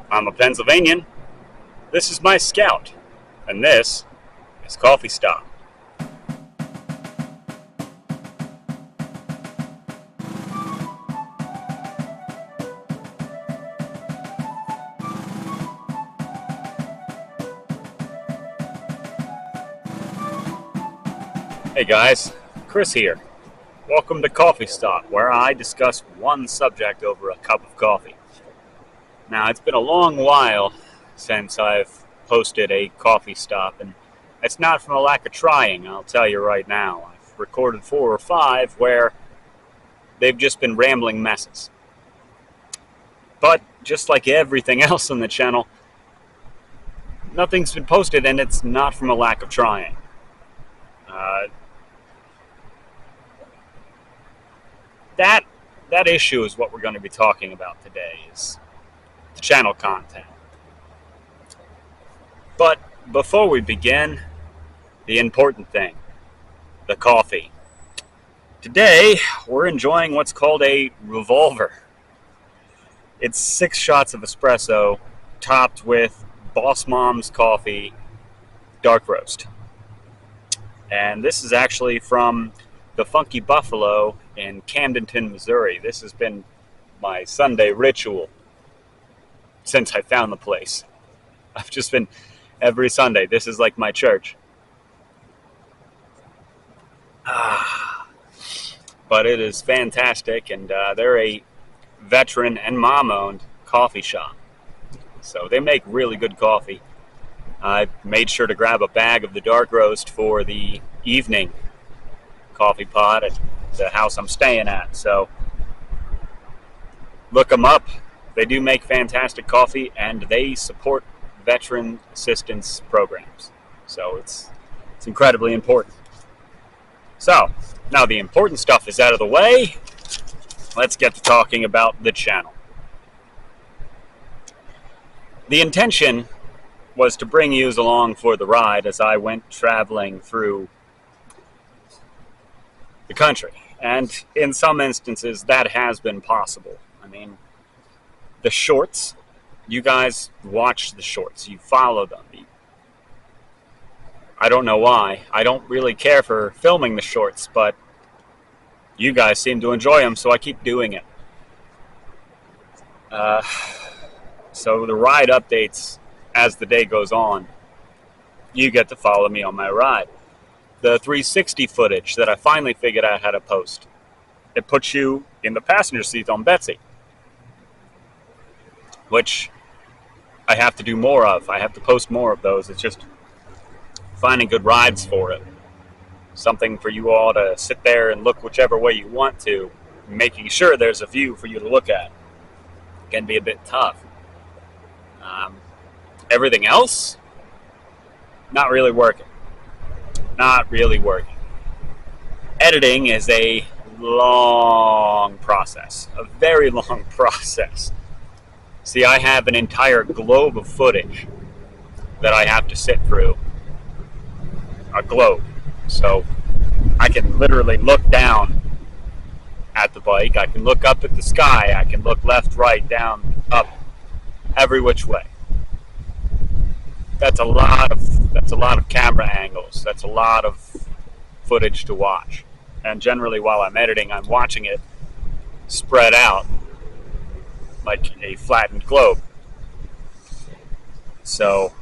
I'm a Pennsylvanian. This is my Scout, and this is Coffee Stop. Hey guys, Chris here. Welcome to Coffee Stop, where I discuss one subject over a cup of coffee. Now, it's been a long while since I've posted a Coffee Stop, and it's not from a lack of trying, I'll tell you right now. I've recorded 4 or 5 where they've just been rambling messes. But just like everything else on the channel, nothing's been posted, and it's not from a lack of trying. That issue is what we're going to be talking about today, is the channel content. But before we begin, the important thing, the coffee. Today, we're enjoying what's called a Revolver. It's 6 shots of espresso topped with Boss Mom's Coffee dark roast. And this is actually from the Funky Buffalo in Camdenton, Missouri. This has been my Sunday ritual since I found the place. I've just been every Sunday. This is like my church. But it is fantastic, and they're a veteran and mom-owned coffee shop. So they make really good coffee. I made sure to grab a bag of the dark roast for the evening coffee pot at the house I'm staying at. So look them up. They do make fantastic coffee, and they support veteran assistance programs. So it's incredibly important. So now the important stuff is out of the way. Let's get to talking about the channel. The intention was to bring you along for the ride as I went traveling through the country. And in some instances, that has been possible. I mean, the shorts, you guys watch the shorts. You follow them. I don't know why. I don't really care for filming the shorts, but you guys seem to enjoy them, so I keep doing it. So the ride updates as the day goes on. You get to follow me on my ride. The 360 footage that I finally figured out how to post. It puts you in the passenger seat on Betsy, which I have to do more of. I have to post more of those. It's just finding good rides for it. Something for you all to sit there and look whichever way you want to, making sure there's a view for you to look at. It can be a bit tough. Everything else, not really working. Not really working. Editing is a long process, a very long process. See, I have an entire globe of footage that I have to sit through. A globe. So I can literally look down at the bike, I can look up at the sky, I can look left, right, down, up, every which way. That's a lot of camera angles. That's a lot of footage to watch. And generally, while I'm editing, I'm watching it spread out like a flattened globe. So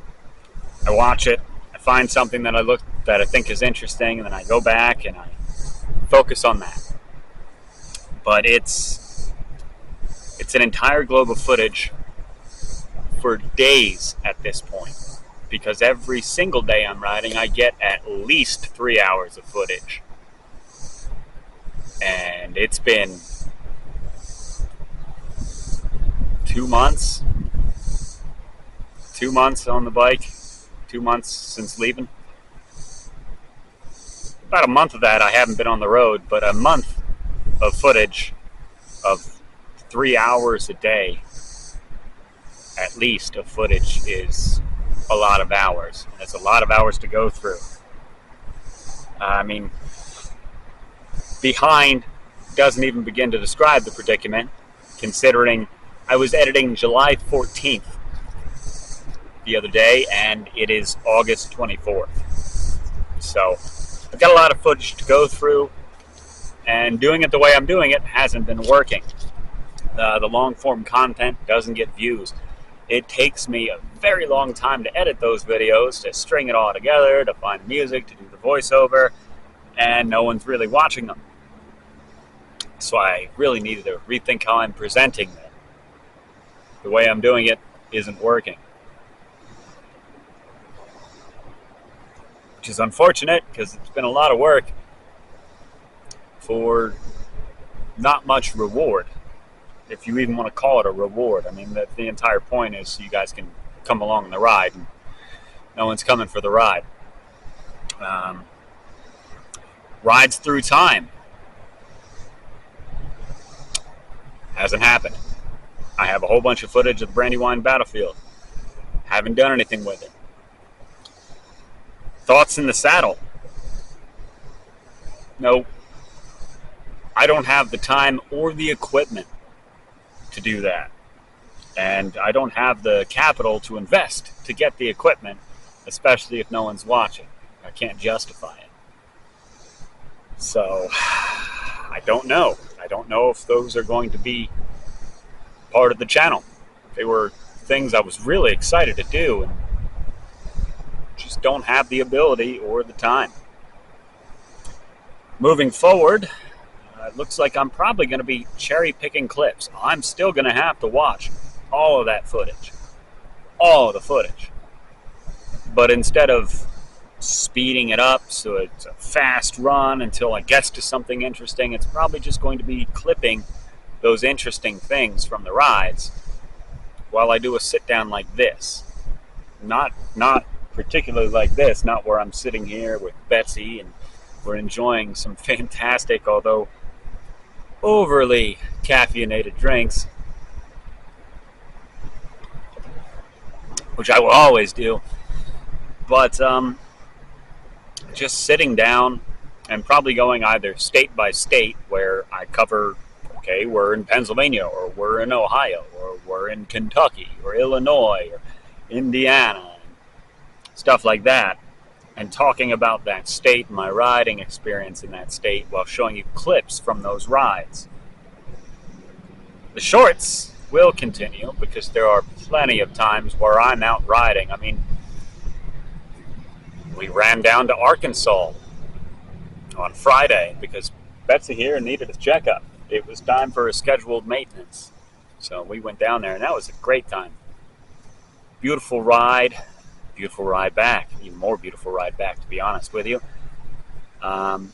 I watch it, I find something that I think is interesting, and then I go back and I focus on that. But it's an entire globe of footage for days at this point. Because every single day I'm riding, I get at least 3 hours of footage. And it's been 2 months. 2 months on the bike. 2 months since leaving. About a month of that I haven't been on the road, but a month of footage of 3 hours a day, at least, of footage is a lot of hours. And it's a lot of hours to go through. I mean, behind doesn't even begin to describe the predicament, considering I was editing July 14th the other day, and it is August 24th. So I've got a lot of footage to go through, and doing it the way I'm doing it hasn't been working. The long form content doesn't get views. It takes me a very long time to edit those videos, to string it all together, to find music, to do the voiceover, and no one's really watching them. So I really needed to rethink how I'm presenting them. The way I'm doing it isn't working. Which is unfortunate, because it's been a lot of work for not much reward, if you even want to call it a reward. I mean, the entire point is you guys can come along on the ride, and no one's coming for the ride. Rides through time hasn't happened. I have a whole bunch of footage of the Brandywine battlefield. Haven't done anything with it. Thoughts in the saddle. No, I don't have the time or the equipment to do that. And I don't have the capital to invest to get the equipment, especially if no one's watching. I can't justify it. So, I don't know. I don't know if those are going to be part of the channel. They were things I was really excited to do and just don't have the ability or the time. Moving forward, it looks like I'm probably going to be cherry picking clips. I'm still going to have to watch all of that footage. All of the footage. But instead of speeding it up so it's a fast run until I get to something interesting, it's probably just going to be clipping those interesting things from the rides while I do a sit down like this. Not particularly like this, not where I'm sitting here with Betsy and we're enjoying some fantastic, although overly caffeinated drinks, which I will always do. But just sitting down and probably going either state by state where I cover, okay, we're in Pennsylvania, or we're in Ohio, or we're in Kentucky, or Illinois, or Indiana, stuff like that, and talking about that state, my riding experience in that state, while showing you clips from those rides. The shorts will continue, because there are plenty of times where I'm out riding. I mean, we ran down to Arkansas on Friday because Betsy here needed a checkup. It was time for a scheduled maintenance. So we went down there, and that was a great time. Beautiful ride back. Even more beautiful ride back, to be honest with you. Had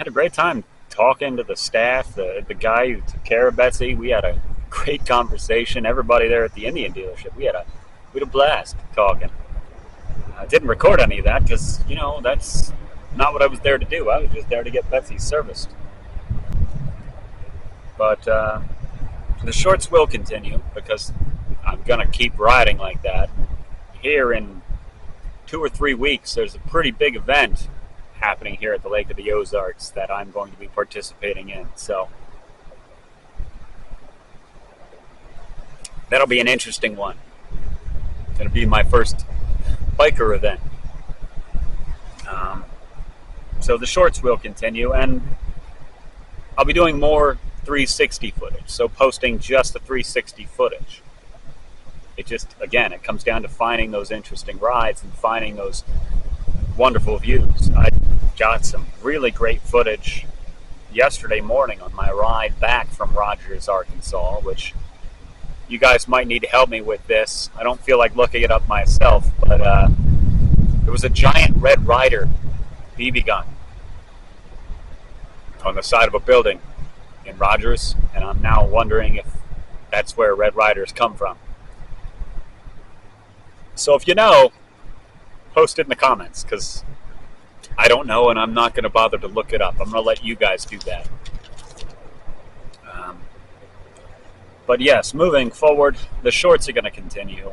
a great time talking to the staff, the guy who took care of Betsy. We had a great conversation. Everybody there at the Indian dealership, we had a blast talking. I didn't record any of that because, that's not what I was there to do. I was just there to get Betsy serviced. But the shorts will continue because I'm going to keep riding like that. Here in 2 or 3 weeks, there's a pretty big event happening here at the Lake of the Ozarks that I'm going to be participating in. So that'll be an interesting one. It'll be my first biker event. So the shorts will continue, and I'll be doing more 360 footage, so posting just the 360 footage. It comes down to finding those interesting rides and finding those wonderful views. I got some really great footage yesterday morning on my ride back from Rogers, Arkansas, which you guys might need to help me with this. I don't feel like looking it up myself, but there was a giant Red Ryder BB gun on the side of a building in Rogers, and I'm now wondering if that's where Red Ryders come from. So if you know, post it in the comments, because I don't know, and I'm not going to bother to look it up. I'm going to let you guys do that. But yes, moving forward, the shorts are going to continue.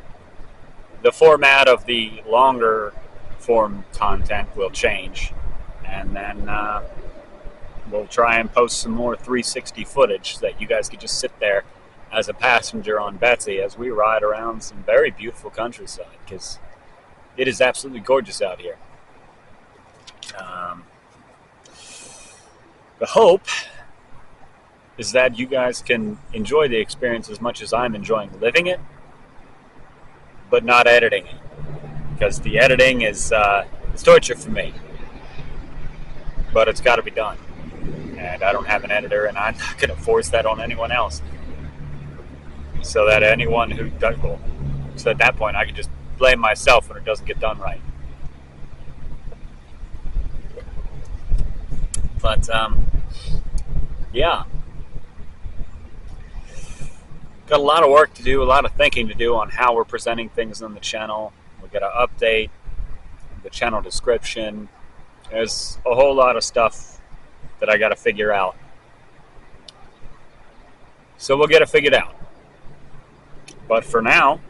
The format of the longer form content will change, and then we'll try and post some more 360 footage so that you guys can just sit there as a passenger on Betsy as we ride around some very beautiful countryside, because it is absolutely gorgeous out here. The hope is that you guys can enjoy the experience as much as I'm enjoying living it, but not editing it, because the editing is it's torture for me. But it's got to be done, and I don't have an editor, and I'm not going to force that on anyone else. So that anyone who does, well, so at that point I can just blame myself when it doesn't get done right. But yeah, got a lot of work to do, a lot of thinking to do on how we're presenting things on the channel. We got to update the channel description. There's a whole lot of stuff that I got to figure out. So we'll get it figured out. But for now,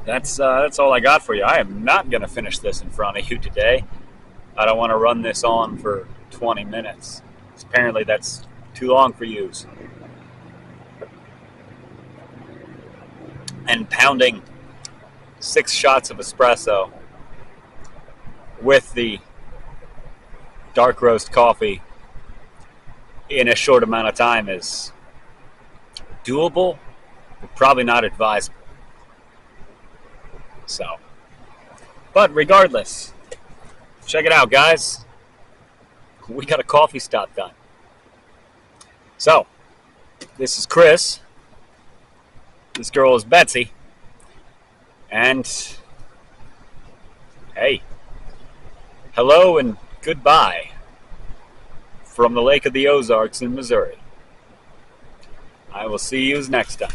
that's all I got for you. I am not going to finish this in front of you today. I don't want to run this on for 20 minutes. Apparently that's too long for you. And pounding 6 shots of espresso with the dark roast coffee in a short amount of time is doable, but probably not advisable. So, but regardless, check it out, guys. We got a coffee stop done. So, this is Chris. This girl is Betsy. And, hey, hello and goodbye from the Lake of the Ozarks in Missouri. I will see you next time.